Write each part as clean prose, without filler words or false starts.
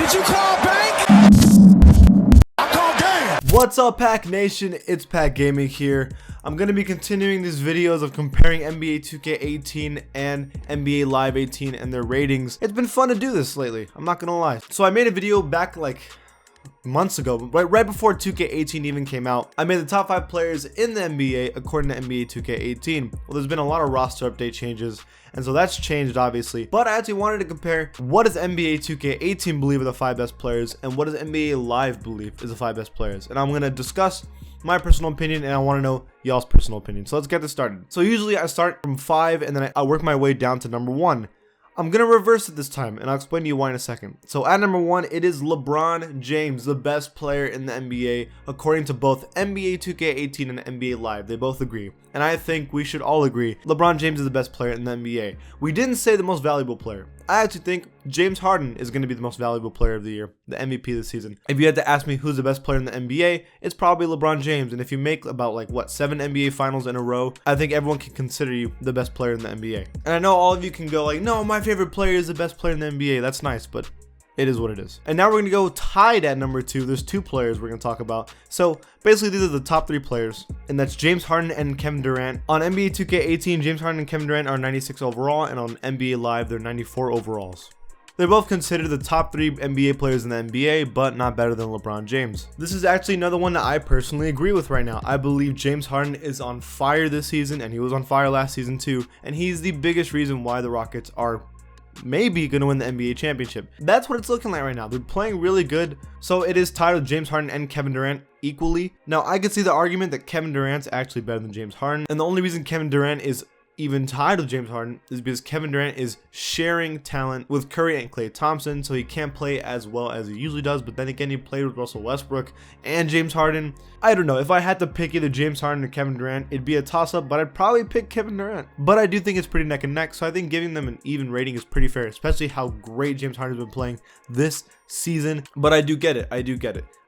Did you call bank? I called game. What's up, Pack Nation? It's Pack Gaming here. I'm going to be continuing these videos of comparing NBA 2K18 and NBA Live 18 and their ratings. It's been fun to do this lately, I'm not going to lie. So I made a video back like months ago, right before 2K18 even came out. I made the top 5 players in the NBA according to NBA 2K18. Well, there's been a lot of roster update changes, and so that's changed obviously. But I actually wanted to compare what does NBA 2K18 believe are the 5 best players and what does NBA Live believe is the 5 best players. And I'm going to discuss my personal opinion, and I want to know y'all's personal opinion. So let's get this started. So usually I start from 5 and then I work my way down to number 1. I'm going to reverse it this time, and I'll explain to you why in a second. So at number 1, it is LeBron James, the best player in the NBA, according to both NBA 2K18 and NBA Live. They both agree. And I think we should all agree LeBron James is the best player in the NBA. We didn't say the most valuable player. I actually think James Harden is going to be the most valuable player of the year, the MVP of the season. If you had to ask me who's the best player in the NBA, it's probably LeBron James. And if you make about 7 NBA finals in a row, I think everyone can consider you the best player in the NBA. And I know all of you can go like, no, my favorite player is the best player in the NBA. That's nice, but it is what it is. And now we're going to go tied at number 2. There's 2 players we're going to talk about. So basically these are the top 3 players, and that's James Harden and Kevin Durant. On NBA 2K18, James Harden and Kevin Durant are 96 overall, and on NBA Live, they're 94 overalls. They're both considered the top 3 NBA players in the NBA, but not better than LeBron James. This is actually another one that I personally agree with right now. I believe James Harden is on fire this season, and he was on fire last season too, and he's the biggest reason why the Rockets are maybe going to win the NBA championship. That's what it's looking like right now. They're playing really good. So it is tied with James Harden and Kevin Durant equally. Now I could see the argument that Kevin Durant's actually better than James Harden. And the only reason Kevin Durant is even tied with James Harden is because Kevin Durant is sharing talent with Curry and Klay Thompson, so he can't play as well as he usually does. But then again, he played with Russell Westbrook and James Harden. I don't know. If I had to pick either James Harden or Kevin Durant, it'd be a toss-up, but I'd probably pick Kevin Durant. But I do think it's pretty neck and neck, so I think giving them an even rating is pretty fair, especially how great James Harden's been playing this season. But I do get it.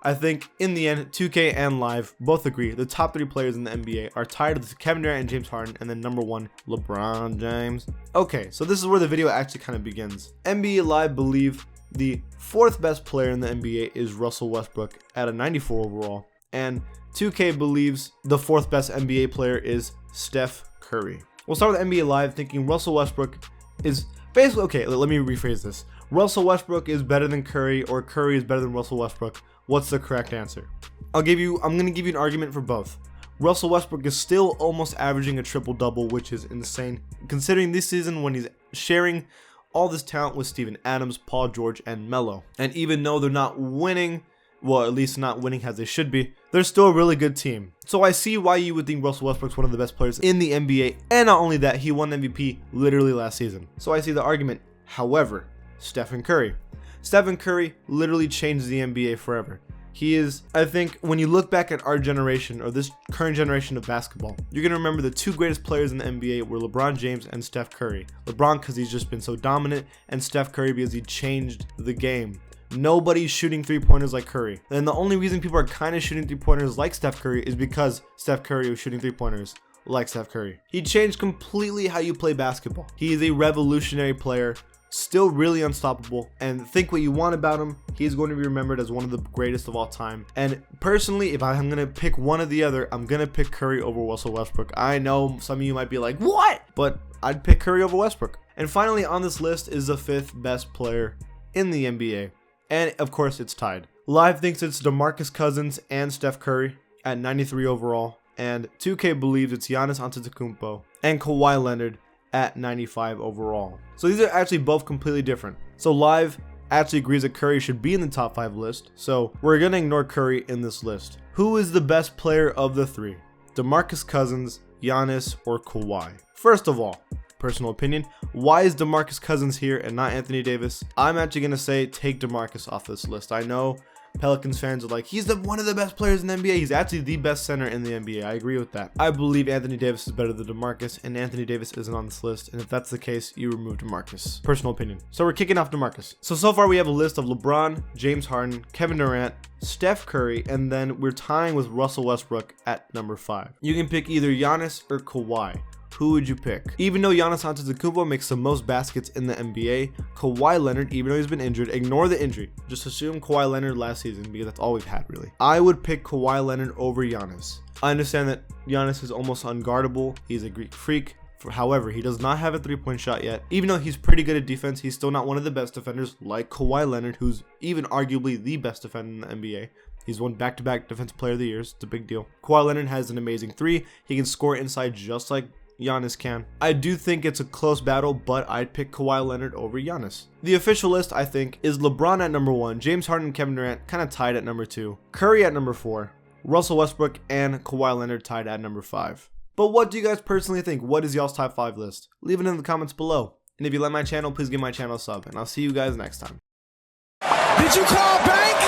I think in the end, 2K and Live both agree the top 3 players in the NBA are tied with Kevin Durant and James Harden, and then number 1, LeBron James. Okay, so this is where the video actually kind of begins. NBA Live believe the 4th best player in the NBA is Russell Westbrook at a 94 overall, and 2K believes the 4th best NBA player is Steph Curry. We'll start with NBA Live thinking Russell Westbrook is basically, okay, let me rephrase this. Russell Westbrook is better than Curry, or Curry is better than Russell Westbrook. What's the correct answer? I'm going to give you an argument for both. Russell Westbrook is still almost averaging a triple-double, which is insane, considering this season when he's sharing all this talent with Steven Adams, Paul George, and Melo. And even though they're not winning, well, at least not winning as they should be, they're still a really good team. So I see why you would think Russell Westbrook's one of the best players in the NBA, and not only that, he won MVP literally last season. So I see the argument. However, Stephen Curry literally changed the NBA forever. He is, I think, when you look back at our generation, or this current generation of basketball, you're going to remember the 2 greatest players in the NBA were LeBron James and Steph Curry. LeBron because he's just been so dominant, and Steph Curry because he changed the game. Nobody's shooting 3-pointers like Curry. And the only reason people are kind of shooting 3-pointers like Steph Curry is because Steph Curry was shooting 3-pointers like Steph Curry. He changed completely how you play basketball. He is a revolutionary player, still really unstoppable, and think what you want about him, he's going to be remembered as one of the greatest of all time. And personally, if I'm going to pick one or the other, I'm going to pick Curry over Russell Westbrook. I know some of you might be like, what? But I'd pick Curry over Westbrook. And finally on this list is the 5th best player in the NBA. And of course it's tied. Live thinks it's DeMarcus Cousins and Steph Curry at 93 overall. And 2K believes it's Giannis Antetokounmpo and Kawhi Leonard at 95 overall. So these are actually both completely different. So Live actually agrees that Curry should be in the top 5 list. So we're going to ignore Curry in this list. Who is the best player of the 3? DeMarcus Cousins, Giannis, or Kawhi? First of all, personal opinion, why is DeMarcus Cousins here and not Anthony Davis? I'm actually going to say take DeMarcus off this list. I know Pelicans fans are like, he's one of the best players in the NBA. He's actually the best center in the NBA. I agree with that. I believe Anthony Davis is better than DeMarcus, and Anthony Davis isn't on this list. And if that's the case, you remove DeMarcus. Personal opinion. So we're kicking off DeMarcus. So far we have a list of LeBron, James Harden, Kevin Durant, Steph Curry, and then we're tying with Russell Westbrook at number 5. You can pick either Giannis or Kawhi. who would you pick? Even though Giannis Antetokounmpo makes the most baskets in the NBA, Kawhi Leonard, even though he's been injured, ignore the injury. Just assume Kawhi Leonard last season because that's all we've had really. I would pick Kawhi Leonard over Giannis. I understand that Giannis is almost unguardable. He's a Greek freak. However, he does not have a three-point shot yet. Even though he's pretty good at defense, he's still not one of the best defenders like Kawhi Leonard, who's even arguably the best defender in the NBA. He's won back-to-back Defensive Player of the Years. It's a big deal. Kawhi Leonard has an amazing three. He can score inside just like Giannis can. I do think it's a close battle, but I'd pick Kawhi Leonard over Giannis. The official list, I think, is LeBron at number 1, James Harden and Kevin Durant kind of tied at number 2, Curry at number 4, Russell Westbrook and Kawhi Leonard tied at number 5. But what do you guys personally think? What is y'all's top 5 list? Leave it in the comments below. And if you like my channel, please give my channel a sub. And I'll see you guys next time. Did you call bank?